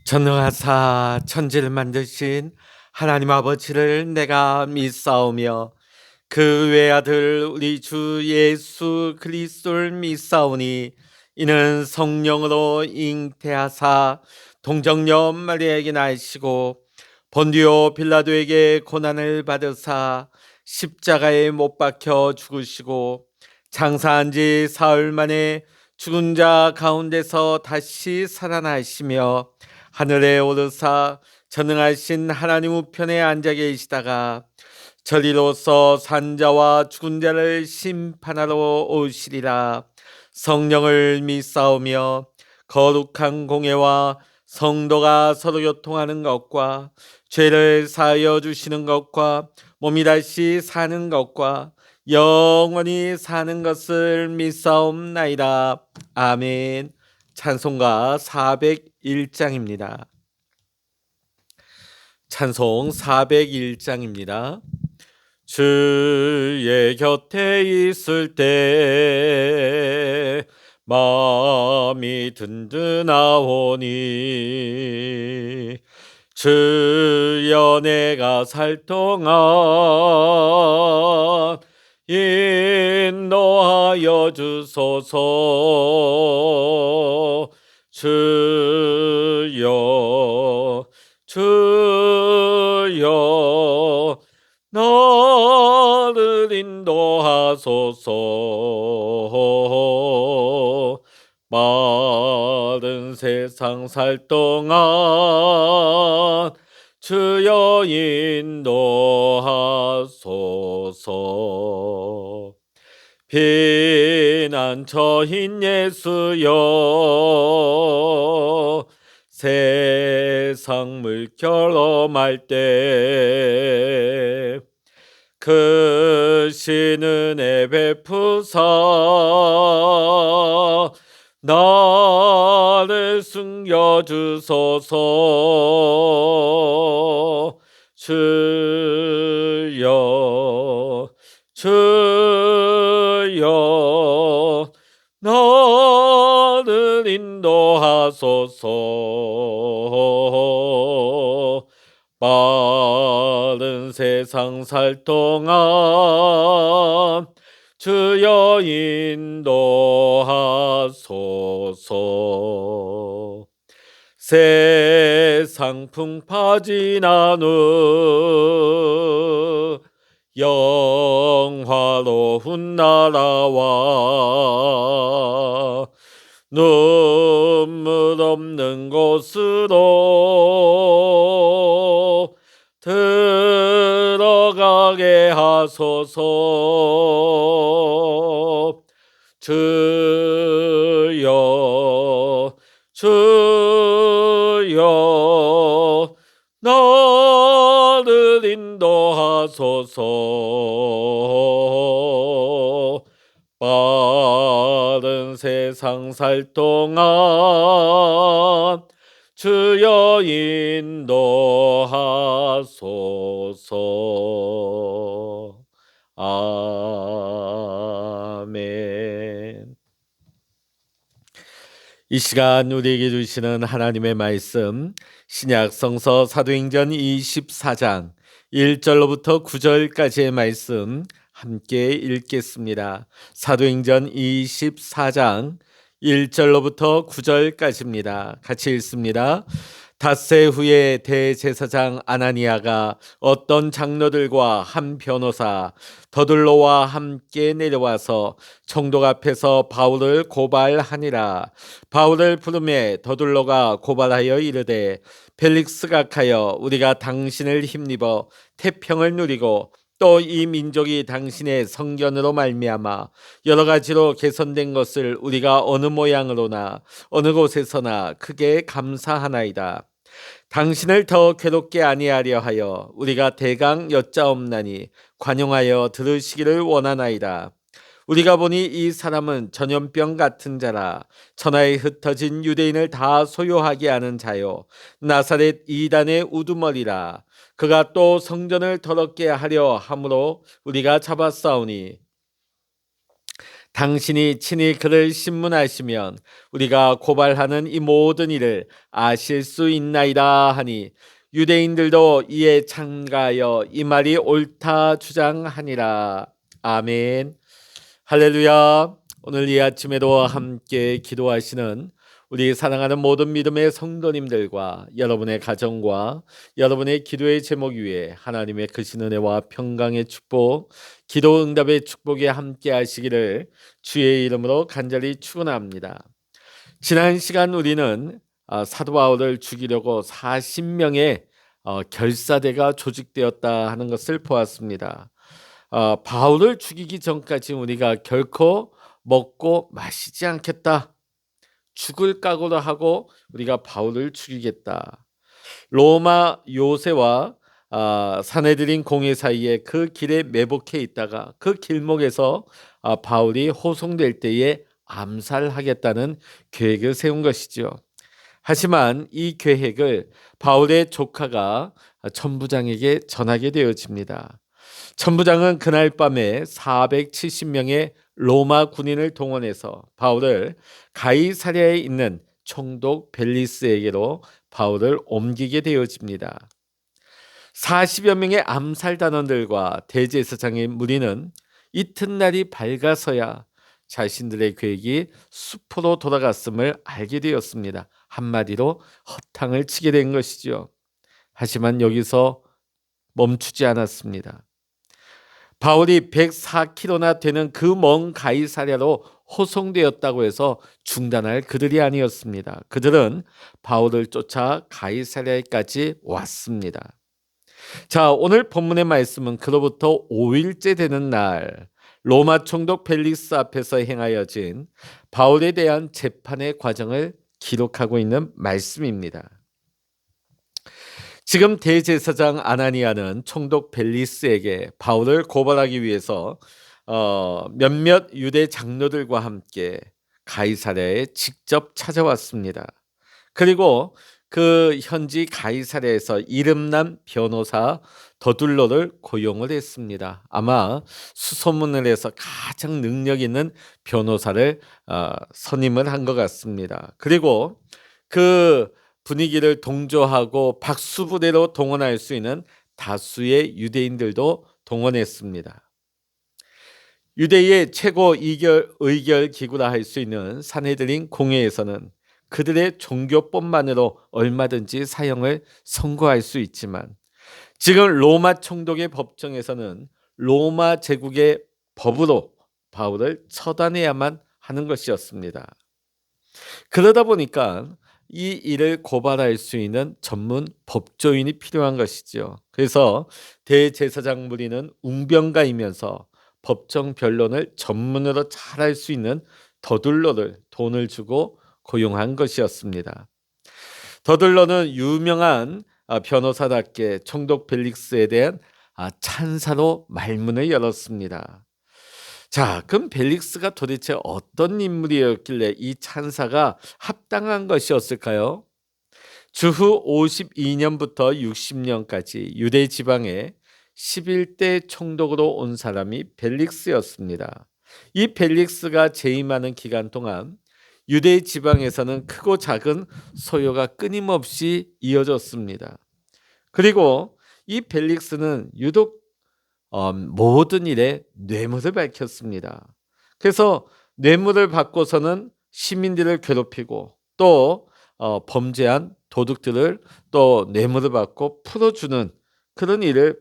전능하사 천지를 만드신 하나님 아버지를 내가 믿사오며 그 외아들 우리 주 예수 그리스도를 믿사오니 이는 성령으로 잉태하사 동정녀 마리아에게 나시고 본디오 빌라도에게 고난을 받으사 십자가에 못 박혀 죽으시고 장사한 지 사흘 만에 죽은 자 가운데서 다시 살아나시며 하늘에 오르사 전능하신 하나님 우편에 앉아 계시다가 저리로서 산자와 죽은 자를 심판하러 오시리라. 성령을 믿사오며 거룩한 공예와 성도가 서로 교통하는 것과 죄를 사하여 주시는 것과 몸이 다시 사는 것과 영원히 사는 것을 믿사옵나이다. 아멘. 찬송가 401장입니다. 찬송 401장입니다. 주의 곁에 있을 때 마음이 든든하오니 주여 내가 살 동안 인도하여 주소서. 주여 주여 나를 인도하소서. 마른 세상 살 동안 주여 인도하소서. 피난처인 예수여 세상 물결 엄할 때 크신 은혜 베푸사 나를 숨겨주소서. 주여 주여 나를 인도하소서. 빠른 세상 살 동안 주여 인도하소서. 세상 풍파 지난 후 영화로운 나라와 눈물 없는 곳으로 들어가게 하소서. 주여 주여 나를 인도하소서. 빠른 세상 살 동안 주여 인도하소서. 아멘. 이 시간 우리에게 주시는 하나님의 말씀, 신약 성서 사도행전 24장 1절로부터 9절까지의 말씀 함께 읽겠습니다. 사도행전 24장 1절로부터 9절까지입니다. 같이 읽습니다. 닷새 후에 대제사장 아나니아가 어떤 장로들과 한 변호사 더둘로와 함께 내려와서 총독 앞에서 바울을 고발하니라. 바울을 부르매 더둘로가 고발하여 이르되 펠릭스가 가여 우리가 당신을 힘입어 태평을 누리고 또 이 민족이 당신의 성견으로 말미암아 여러 가지로 개선된 것을 우리가 어느 모양으로나 어느 곳에서나 크게 감사하나이다. 당신을 더 괴롭게 아니하려 하여 우리가 대강 여짜옵나니 관용하여 들으시기를 원하나이다. 우리가 보니 이 사람은 전염병 같은 자라. 천하에 흩어진 유대인을 다 소요하게 하는 자요 나사렛 이단의 우두머리라. 그가 또 성전을 더럽게 하려 함으로 우리가 잡았사오니 당신이 친히 그를 신문하시면 우리가 고발하는 이 모든 일을 아실 수 있나이다 하니 유대인들도 이에 참가하여 이 말이 옳다 주장하니라. 아멘. 할렐루야. 오늘 이 아침에도 함께 기도하시는 우리 사랑하는 모든 믿음의 성도님들과 여러분의 가정과 여러분의 기도의 제목 위에 하나님의 크신 은혜와 평강의 축복, 기도 응답의 축복이 함께 하시기를 주의 이름으로 간절히 축원합니다. 지난 시간 우리는 사도 바울을 죽이려고 40명의 결사대가 조직되었다 하는 것을 보았습니다. 바울을 죽이기 전까지 우리가 결코 먹고 마시지 않겠다. 죽을 각오를 하고 우리가 바울을 죽이겠다. 로마 요새와 사내들인 공회 사이에 그 길에 매복해 있다가 그 길목에서 바울이 호송될 때에 암살하겠다는 계획을 세운 것이죠. 하지만 이 계획을 바울의 조카가 천부장에게 전하게 되어집니다. 천부장은 그날 밤에 470명의 로마 군인을 동원해서 바울을 가이사랴에 있는 총독 벨리스에게로 바울을 옮기게 되어집니다. 40여 명의 암살 단원들과 대제사장의 무리는 이튿날이 밝아서야 자신들의 계획이 수포로 돌아갔음을 알게 되었습니다. 한마디로 허탕을 치게 된 것이죠. 하지만 여기서 멈추지 않았습니다. 바울이 104km나 되는 그 먼 가이사랴로 호송되었다고 해서 중단할 그들이 아니었습니다. 그들은 바울을 쫓아 가이사랴까지 왔습니다. 자, 오늘 본문의 말씀은 그로부터 5일째 되는 날 로마 총독 벨릭스 앞에서 행하여진 바울에 대한 재판의 과정을 기록하고 있는 말씀입니다. 지금 대제사장 아나니아는 총독 벨리스에게 바울을 고발하기 위해서 몇몇 유대 장로들과 함께 가이사랴에 직접 찾아왔습니다. 그리고 그 현지 가이사랴에서 이름난 변호사 더둘로를 고용을 했습니다. 아마 수소문을 해서 가장 능력 있는 변호사를 선임을 한 것 같습니다. 그리고 그 분위기를 동조하고 박수부대로 동원할 수 있는 다수의 유대인들도 동원했습니다. 유대의 최고 의결 기구라 할 수 있는 사내들인 공회에서는 그들의 종교법만으로 얼마든지 사형을 선고할 수 있지만 지금 로마 총독의 법정에서는 로마 제국의 법으로 바울을 처단해야만 하는 것이었습니다. 그러다 보니까 이 일을 고발할 수 있는 전문 법조인이 필요한 것이죠. 그래서 대제사장 무리는 웅변가이면서 법정 변론을 전문으로 잘할 수 있는 더둘로를 돈을 주고 고용한 것이었습니다. 더둘로는 유명한 변호사답게 총독 벨릭스에 대한 찬사로 말문을 열었습니다. 자, 그럼 벨릭스가 도대체 어떤 인물이었길래 이 찬사가 합당한 것이었을까요? 주후 52년부터 60년까지 유대 지방에 11대 총독으로 온 사람이 벨릭스였습니다. 이 벨릭스가 재임하는 기간 동안 유대 지방에서는 크고 작은 소요가 끊임없이 이어졌습니다. 그리고 이 벨릭스는 유독 모든 일에 뇌물을 밝혔습니다. 그래서 뇌물을 받고서는 시민들을 괴롭히고 또 범죄한 도둑들을 또 뇌물을 받고 풀어주는 그런 일을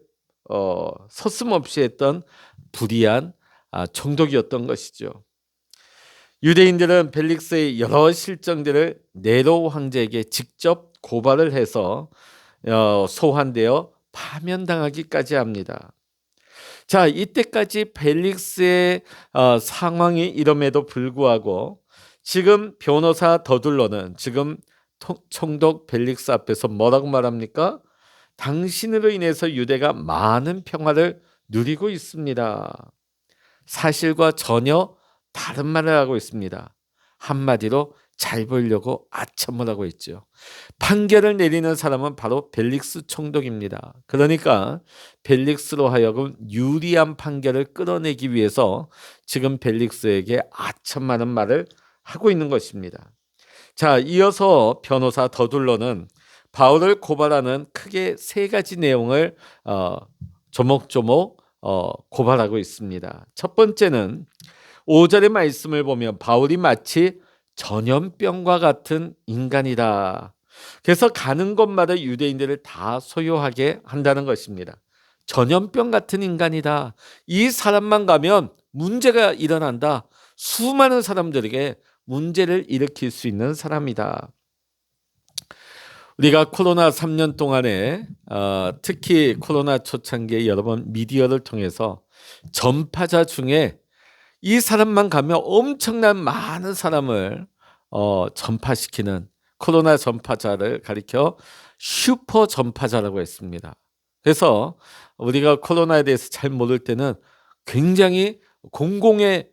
서슴없이 했던 불의한 총독이었던 것이죠. 유대인들은 벨릭스의 여러 실정들을 네로 황제에게 직접 고발을 해서 소환되어 파면당하기까지 합니다. 자, 이때까지 벨릭스의 상황이 이럼에도 불구하고 지금 변호사 더둘로는 지금 총독 벨릭스 앞에서 뭐라고 말합니까? 당신으로 인해서 유대가 많은 평화를 누리고 있습니다. 사실과 전혀 다른 말을 하고 있습니다. 한마디로 잘 보이려고 아첨을 하고 있죠. 판결을 내리는 사람은 바로 벨릭스 총독입니다. 그러니까 벨릭스로 하여금 유리한 판결을 끌어내기 위해서 지금 벨릭스에게 아첨하는 말을 하고 있는 것입니다. 자, 이어서 변호사 더둘러는 바울을 고발하는 크게 세 가지 내용을 조목조목 고발하고 있습니다. 첫 번째는 5절의 말씀을 보면 바울이 마치 전염병과 같은 인간이다. 그래서 가는 곳마다 유대인들을 다 소요하게 한다는 것입니다. 전염병 같은 인간이다. 이 사람만 가면 문제가 일어난다. 수많은 사람들에게 문제를 일으킬 수 있는 사람이다. 우리가 코로나 3년 동안에 특히 코로나 초창기에 여러 번 미디어를 통해서 전파자 중에 이 사람만 가면 엄청난 많은 사람을 전파시키는 코로나 전파자를 가리켜 슈퍼 전파자라고 했습니다. 그래서 우리가 코로나에 대해서 잘 모를 때는 굉장히 공공의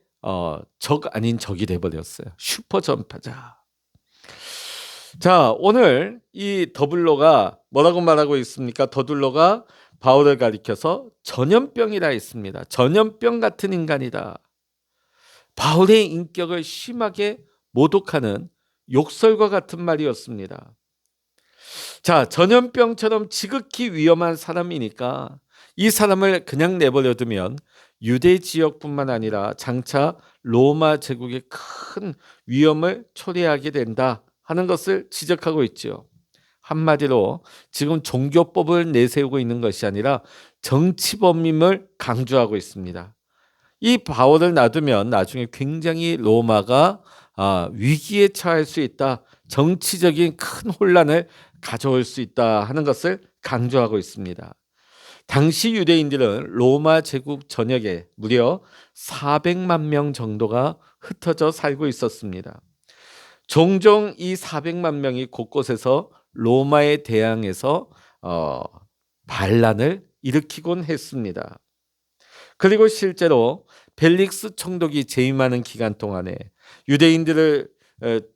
적 아닌 적이 돼버렸어요. 슈퍼 전파자. 자, 오늘 이 더블로가 뭐라고 말하고 있습니까? 더둘로가 바울을 가리켜서 전염병이라 했습니다. 전염병 같은 인간이다. 바울의 인격을 심하게 모독하는 욕설과 같은 말이었습니다. 자, 전염병처럼 지극히 위험한 사람이니까 이 사람을 그냥 내버려두면 유대 지역뿐만 아니라 장차 로마 제국에 큰 위험을 초래하게 된다 하는 것을 지적하고 있죠. 한마디로 지금 종교법을 내세우고 있는 것이 아니라 정치범임을 강조하고 있습니다. 이 바울을 놔두면 나중에 굉장히 로마가 위기에 처할 수 있다. 정치적인 큰 혼란을 가져올 수 있다 하는 것을 강조하고 있습니다. 당시 유대인들은 로마 제국 전역에 무려 400만 명 정도가 흩어져 살고 있었습니다. 종종 이 400만 명이 곳곳에서 로마에 대항해서 반란을 일으키곤 했습니다. 그리고 실제로 벨릭스 총독이 재임하는 기간 동안에 유대인들을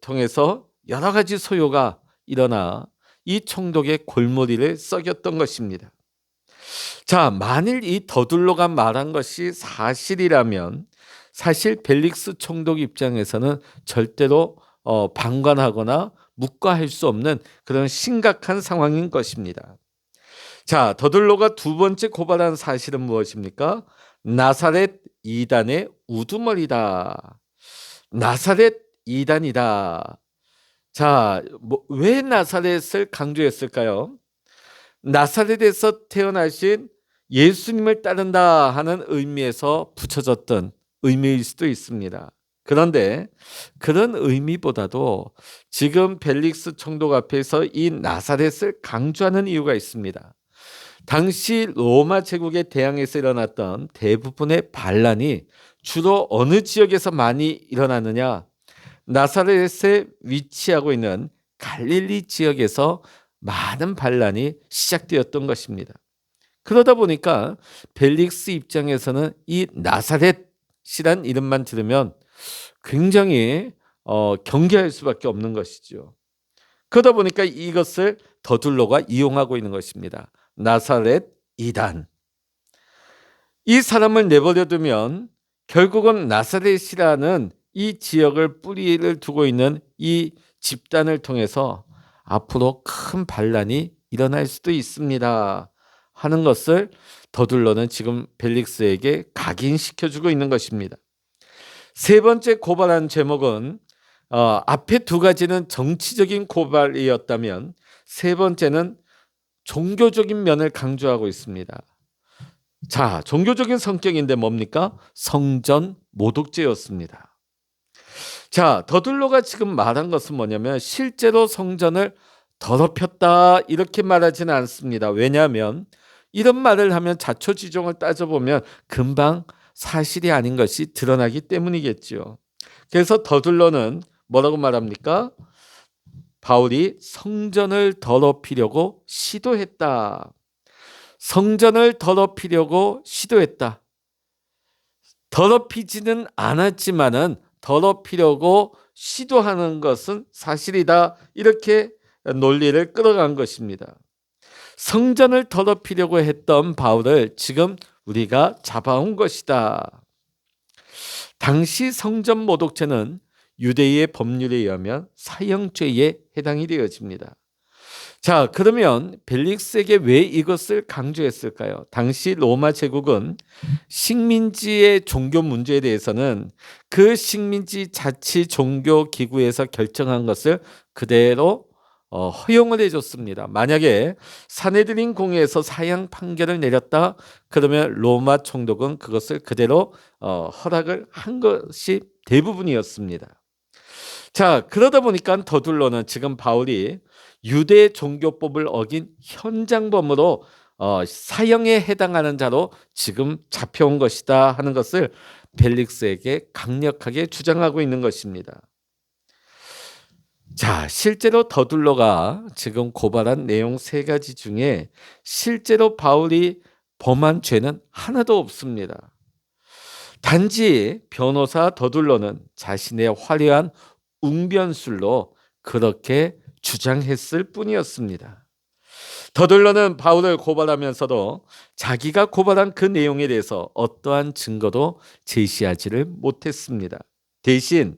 통해서 여러 가지 소요가 일어나 이 총독의 골머리를 썩였던 것입니다. 자, 만일 이 더둘로가 말한 것이 사실이라면 사실 벨릭스 총독 입장에서는 절대로 방관하거나 묵과할 수 없는 그런 심각한 상황인 것입니다. 자, 더둘로가 두 번째 고발한 사실은 무엇입니까? 나사렛 이단의 우두머리다. 나사렛 이단이다. 자, 왜 나사렛을 강조했을까요? 나사렛에서 태어나신 예수님을 따른다 하는 의미에서 붙여졌던 의미일 수도 있습니다. 그런데 그런 의미보다도 지금 벨릭스 총독 앞에서 이 나사렛을 강조하는 이유가 있습니다. 당시 로마 제국에 대항해서 일어났던 대부분의 반란이 주로 어느 지역에서 많이 일어났느냐? 나사렛에 위치하고 있는 갈릴리 지역에서 많은 반란이 시작되었던 것입니다. 그러다 보니까 벨릭스 입장에서는 이 나사렛이란 이름만 들으면 굉장히 경계할 수밖에 없는 것이죠. 그러다 보니까 이것을 더둘로가 이용하고 있는 것입니다. 나사렛 이단. 이 사람을 내버려두면 결국은 나사렛이라는 이 지역을 뿌리를 두고 있는 이 집단을 통해서 앞으로 큰 반란이 일어날 수도 있습니다 하는 것을 더둘로는 지금 벨릭스에게 각인시켜주고 있는 것입니다. 세 번째 고발한 제목은 앞에 두 가지는 정치적인 고발이었다면 세 번째는 종교적인 면을 강조하고 있습니다. 자, 종교적인 성격인데 뭡니까? 성전 모독죄였습니다. 자, 더둘로가 지금 말한 것은 뭐냐면 실제로 성전을 더럽혔다 이렇게 말하지는 않습니다. 왜냐하면 이런 말을 하면 자초지종을 따져보면 금방 사실이 아닌 것이 드러나기 때문이겠죠. 그래서 더둘로는 뭐라고 말합니까? 바울이 성전을 더럽히려고 시도했다. 성전을 더럽히려고 시도했다. 더럽히지는 않았지만은 더럽히려고 시도하는 것은 사실이다. 이렇게 논리를 끌어간 것입니다. 성전을 더럽히려고 했던 바울을 지금 우리가 잡아온 것이다. 당시 성전 모독죄는 유대의 법률에 의하면 사형죄에 해당이 되어집니다. 자, 그러면 벨릭스에게 왜 이것을 강조했을까요? 당시 로마 제국은 식민지의 종교 문제에 대해서는 그 식민지 자치 종교 기구에서 결정한 것을 그대로 허용을 해줬습니다. 만약에 사네드린 공회에서 사형 판결을 내렸다 그러면 로마 총독은 그것을 그대로 허락을 한 것이 대부분이었습니다. 자, 그러다 보니까 더둘러는 지금 바울이 유대 종교법을 어긴 현장범으로 사형에 해당하는 자로 지금 잡혀온 것이다 하는 것을 벨릭스에게 강력하게 주장하고 있는 것입니다. 자, 실제로 더둘러가 지금 고발한 내용 3가지 중에 실제로 바울이 범한 죄는 하나도 없습니다. 단지 변호사 더둘러는 자신의 화려한 웅변술로 그렇게 주장했을 뿐이었습니다. 더둘러는 바울을 고발하면서도 자기가 고발한 그 내용에 대해서 어떠한 증거도 제시하지를 못했습니다. 대신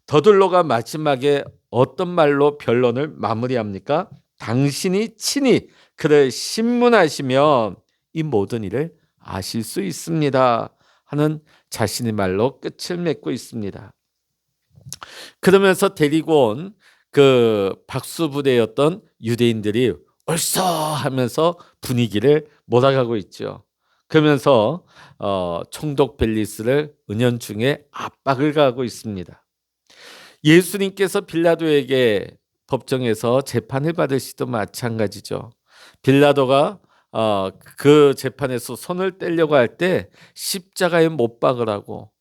더둘러가 마지막에 어떤 말로 변론을 마무리합니까? 당신이 친히 그를 신문하시면 이 모든 일을 아실 수 있습니다 하는 자신의 말로 끝을 맺고 있습니다. 그러면서 데리고 온 그 박수부대였던 유대인들이 얼싸 하면서 분위기를 몰아가고 있죠. 그러면서 총독 벨리스를 은연중에 압박을 가하고 있습니다. 예수님께서 빌라도에게 법정에서 재판을 받으시도 마찬가지죠. 빌라도가 그 재판에서 손을 떼려고 할 때 십자가에 못 박으라고,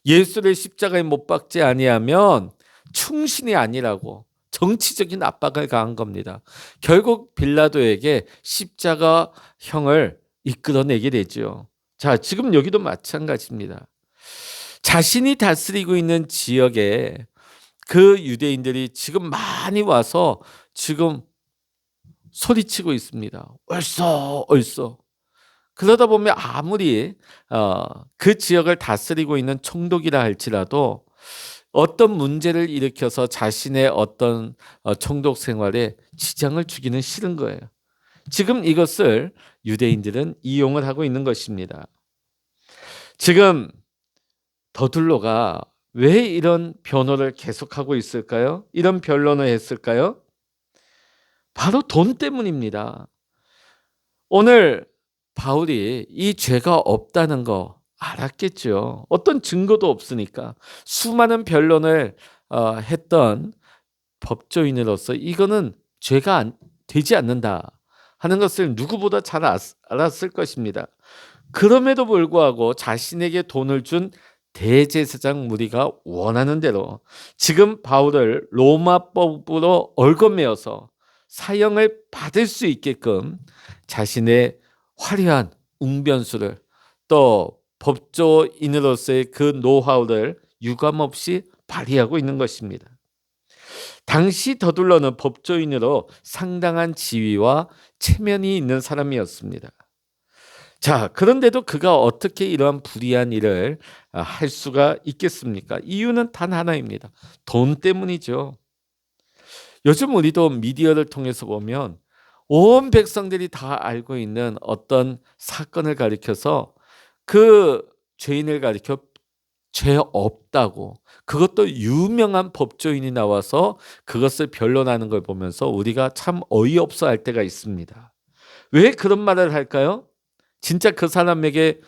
예수를 십자가에 못 박지 아니하면 충신이 아니라고 정치적인 압박을 가한 겁니다. 결국 빌라도에게 십자가형을 이끌어내게 되죠. 자, 지금 여기도 마찬가지입니다. 자신이 다스리고 있는 지역에 그 유대인들이 지금 많이 와서 지금 소리치고 있습니다. 얼쏘 얼쏘. 그러다 보면 아무리 그 지역을 다스리고 있는 총독이라 할지라도 어떤 문제를 일으켜서 자신의 어떤 총독 생활에 지장을 주기는 싫은 거예요. 지금 이것을 유대인들은 이용을 하고 있는 것입니다. 지금 더둘러가 왜 이런 변호를 계속하고 있을까요? 이런 변론을 했을까요? 바로 돈 때문입니다. 오늘 바울이 이 죄가 없다는 거 알았겠죠. 어떤 증거도 없으니까 수많은 변론을 했던 법조인으로서 이거는 죄가 되지 않는다 하는 것을 누구보다 잘 알았을 것입니다. 그럼에도 불구하고 자신에게 돈을 준 대제사장 무리가 원하는 대로 지금 바울을 로마법으로 얽어매어서 사형을 받을 수 있게끔 자신의 화려한 웅변수를 또 법조인으로서의 그 노하우를 유감없이 발휘하고 있는 것입니다. 당시 더둘러는 법조인으로 상당한 지위와 체면이 있는 사람이었습니다. 자, 그런데도 그가 어떻게 이러한 불의한 일을 할 수가 있겠습니까? 이유는 단 하나입니다. 돈 때문이죠. 요즘 우리도 미디어를 통해서 보면 온 백성들이 다 알고 있는 어떤 사건을 가리켜서 그 죄인을 가리켜 죄 없다고, 그것도 유명한 법조인이 나와서 그것을 변론하는 걸 보면서 우리가 참 어이없어 할 때가 있습니다. 왜 그런 말을 할까요? 진짜 그 사람에게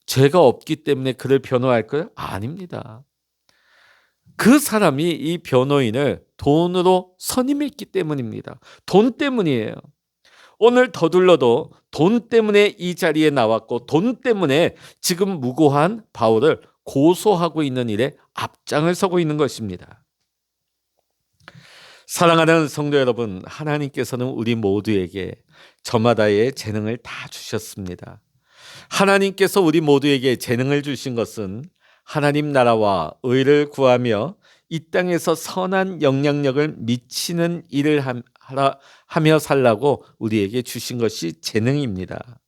죄가 없기 때문에 그를 변호할까요? 아닙니다. 그 사람이 이 변호인을 돈으로 선임했기 때문입니다. 돈 때문이에요. 오늘 더둘러도 돈 때문에 이 자리에 나왔고 돈 때문에 지금 무고한 바울을 고소하고 있는 일에 앞장을 서고 있는 것입니다. 사랑하는 성도 여러분, 하나님께서는 우리 모두에게 저마다의 재능을 다 주셨습니다. 하나님께서 우리 모두에게 재능을 주신 것은 하나님 나라와 의를 구하며 이 땅에서 선한 영향력을 미치는 일을 하며 살라고 우리에게 주신 것이 재능입니다.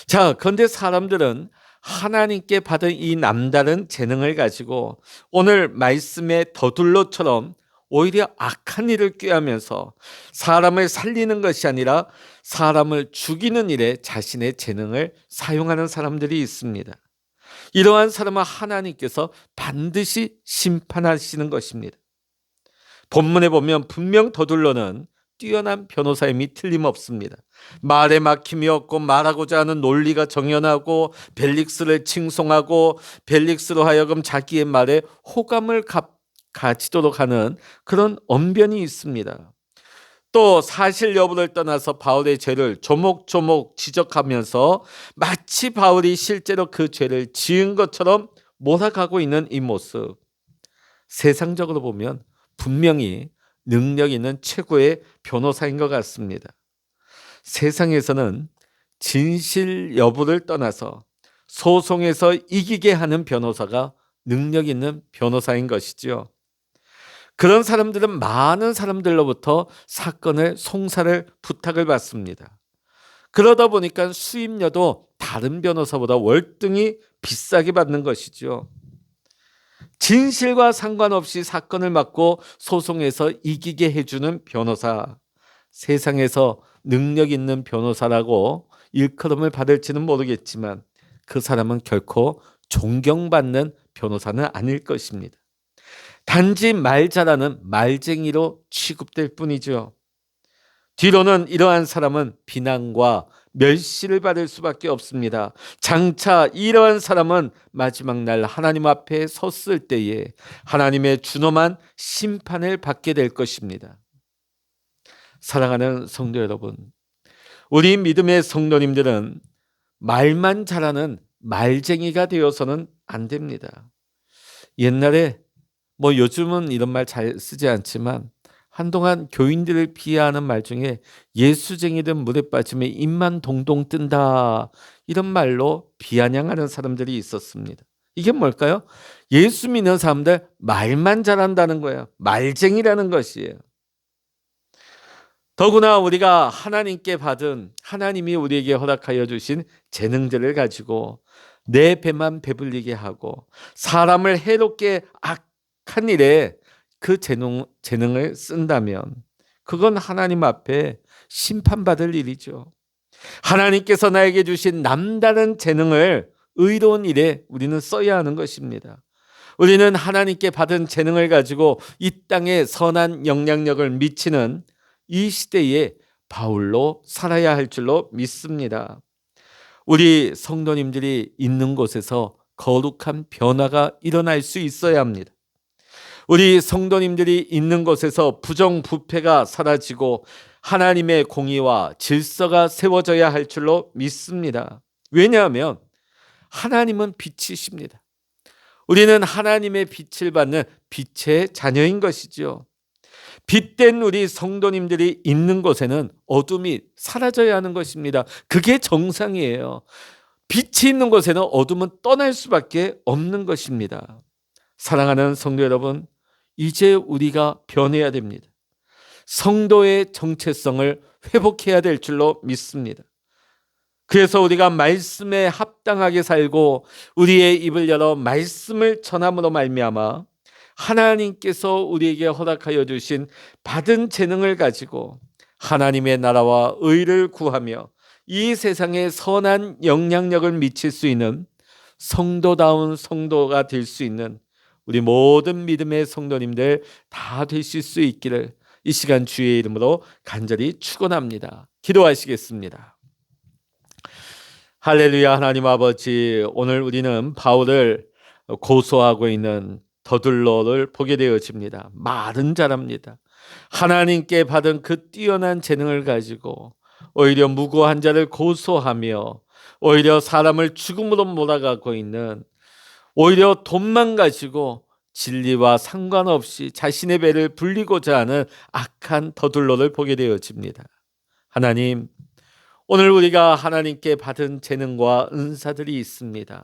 자, 그런데 사람들은 하나님께 받은 이 남다른 재능을 가지고 오늘 말씀의 더둘로처럼 오히려 악한 일을 꾀하면서 사람을 살리는 것이 아니라 사람을 죽이는 일에 자신의 재능을 사용하는 사람들이 있습니다. 이러한 사람은 하나님께서 반드시 심판하시는 것입니다. 본문에 보면 분명 더둘로는 뛰어난 변호사임이 틀림없습니다. 말에 막힘이 없고 말하고자 하는 논리가 정연하고 벨릭스를 칭송하고 벨릭스로 하여금 자기의 말에 호감을 가지도록 하는 그런 언변이 있습니다. 또 사실 여부를 떠나서 바울의 죄를 조목조목 지적하면서 마치 바울이 실제로 그 죄를 지은 것처럼 몰아가고 있는 이 모습, 세상적으로 보면 분명히 능력 있는 최고의 변호사인 것 같습니다. 세상에서는 진실 여부를 떠나서 소송에서 이기게 하는 변호사가 능력 있는 변호사인 것이죠. 그런 사람들은 많은 사람들로부터 사건을 송사를 부탁을 받습니다. 그러다 보니까 수임료도 다른 변호사보다 월등히 비싸게 받는 것이죠. 진실과 상관없이 사건을 맡고 소송에서 이기게 해주는 변호사, 세상에서 능력 있는 변호사라고 일컬음을 받을지는 모르겠지만 그 사람은 결코 존경받는 변호사는 아닐 것입니다. 단지 말 잘하는 말쟁이로 취급될 뿐이죠. 뒤로는 이러한 사람은 비난과 멸시를 받을 수밖에 없습니다. 장차 이러한 사람은 마지막 날 하나님 앞에 섰을 때에 하나님의 준엄한 심판을 받게 될 것입니다. 사랑하는 성도 여러분, 우리 믿음의 성도님들은 말만 잘하는 말쟁이가 되어서는 안 됩니다. 옛날에 요즘은 이런 말 잘 쓰지 않지만 한동안 교인들을 비하하는 말 중에 예수쟁이든 물에 빠지면 입만 동동 뜬다, 이런 말로 비아냥하는 사람들이 있었습니다. 이게 뭘까요? 예수 믿는 사람들 말만 잘한다는 거예요. 말쟁이라는 것이에요. 더구나 우리가 하나님께 받은, 하나님이 우리에게 허락하여 주신 재능들을 가지고 내 배만 배불리게 하고 사람을 해롭게 악한 일에 그 재능을 쓴다면 그건 하나님 앞에 심판받을 일이죠. 하나님께서 나에게 주신 남다른 재능을 의로운 일에 우리는 써야 하는 것입니다. 우리는 하나님께 받은 재능을 가지고 이 땅에 선한 영향력을 미치는 이 시대에 바울로 살아야 할 줄로 믿습니다. 우리 성도님들이 있는 곳에서 거룩한 변화가 일어날 수 있어야 합니다. 우리 성도님들이 있는 곳에서 부정부패가 사라지고 하나님의 공의와 질서가 세워져야 할 줄로 믿습니다. 왜냐하면 하나님은 빛이십니다. 우리는 하나님의 빛을 받는 빛의 자녀인 것이죠. 빛된 우리 성도님들이 있는 곳에는 어둠이 사라져야 하는 것입니다. 그게 정상이에요. 빛이 있는 곳에는 어둠은 떠날 수밖에 없는 것입니다. 사랑하는 성도 여러분, 이제 우리가 변해야 됩니다. 성도의 정체성을 회복해야 될 줄로 믿습니다. 그래서 우리가 말씀에 합당하게 살고 우리의 입을 열어 말씀을 전함으로 말미암아 하나님께서 우리에게 허락하여 주신 받은 재능을 가지고 하나님의 나라와 의를 구하며 이 세상에 선한 영향력을 미칠 수 있는 성도다운 성도가 될 수 있는 우리 모든 믿음의 성도님들 다 되실 수 있기를 이 시간 주의 이름으로 간절히 축원합니다. 기도하시겠습니다. 할렐루야. 하나님 아버지, 오늘 우리는 바울을 고소하고 있는 더둘로를 보게 되어집니다. 말은 잘합니다. 하나님께 받은 그 뛰어난 재능을 가지고 오히려 무고한 자를 고소하며 오히려 사람을 죽음으로 몰아가고 있는, 오히려 돈만 가지고 진리와 상관없이 자신의 배를 불리고자 하는 악한 더둘로를 보게 되어집니다. 하나님, 오늘 우리가 하나님께 받은 재능과 은사들이 있습니다.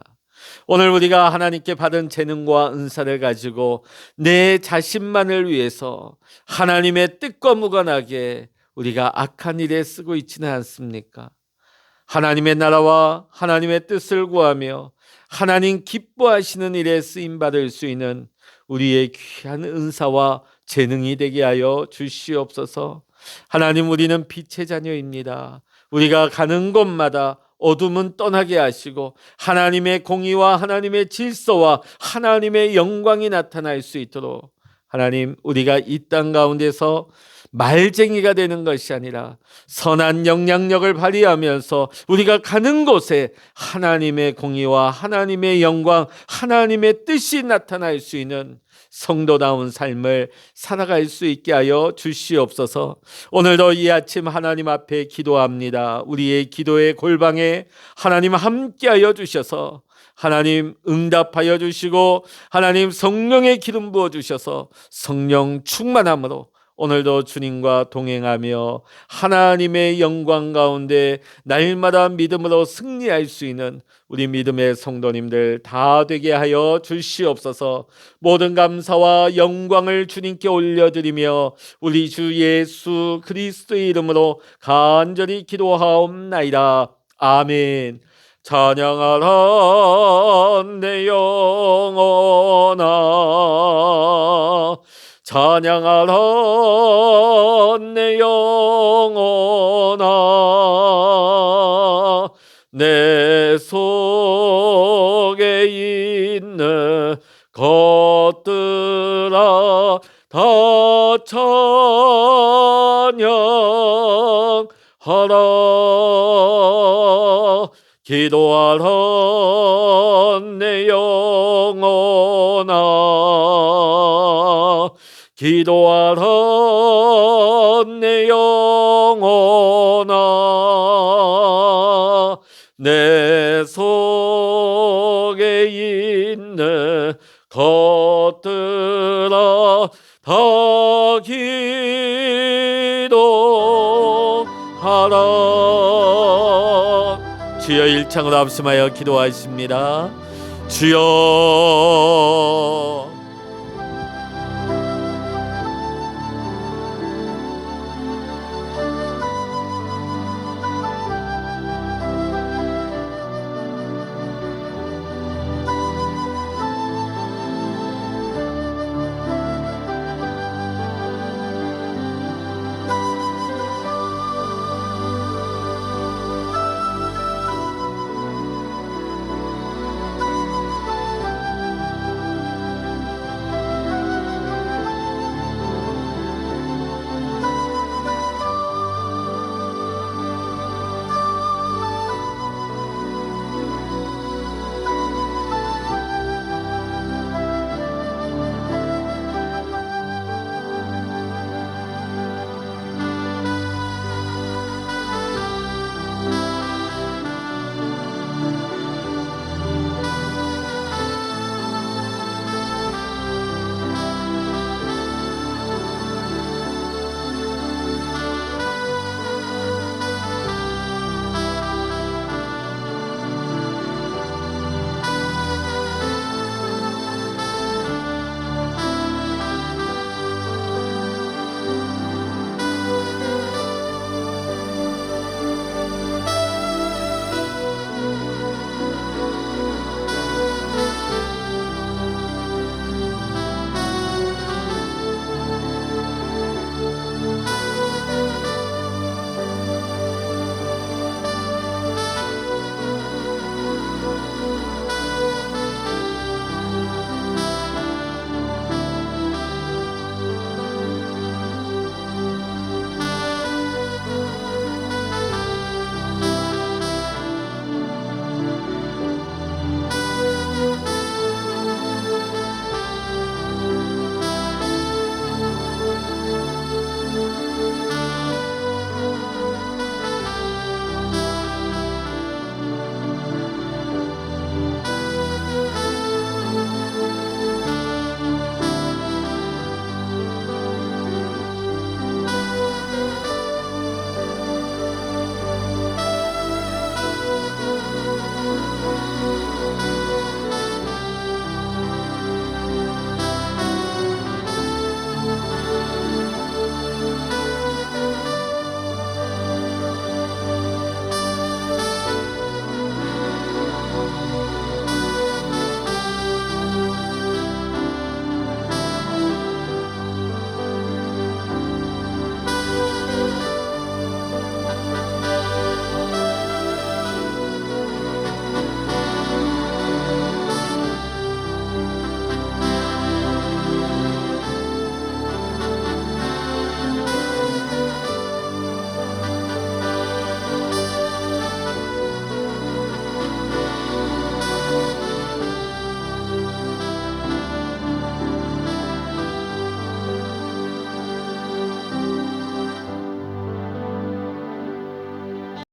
오늘 우리가 하나님께 받은 재능과 은사를 가지고 내 자신만을 위해서 하나님의 뜻과 무관하게 우리가 악한 일에 쓰고 있지는 않습니까? 하나님의 나라와 하나님의 뜻을 구하며 하나님 기뻐하시는 일에 쓰임받을 수 있는 우리의 귀한 은사와 재능이 되게 하여 주시옵소서. 하나님, 우리는 빛의 자녀입니다. 우리가 가는 곳마다 어둠은 떠나게 하시고 하나님의 공의와 하나님의 질서와 하나님의 영광이 나타날 수 있도록 하나님, 우리가 이 땅 가운데서 말쟁이가 되는 것이 아니라 선한 영향력을 발휘하면서 우리가 가는 곳에 하나님의 공의와 하나님의 영광, 하나님의 뜻이 나타날 수 있는 성도다운 삶을 살아갈 수 있게 하여 주시옵소서. 오늘도 이 아침 하나님 앞에 기도합니다. 우리의 기도의 골방에 하나님 함께하여 주셔서 하나님 응답하여 주시고 하나님 성령의 기름 부어 주셔서 성령 충만함으로 오늘도 주님과 동행하며 하나님의 영광 가운데 날마다 믿음으로 승리할 수 있는 우리 믿음의 성도님들 다 되게 하여 주시옵소서. 모든 감사와 영광을 주님께 올려드리며 우리 주 예수 그리스도의 이름으로 간절히 기도하옵나이다. 아멘. 찬양하라 내 영혼아, 찬양하라 내 영혼아, 내 속에 있는 것들아 다 찬양하라. 기도하라 내 영혼아, 기도하라 내 영혼아, 내 속에 있는 것들아 다 기도하라. 주여, 일창으로 합심하여 기도하십니다. 주여,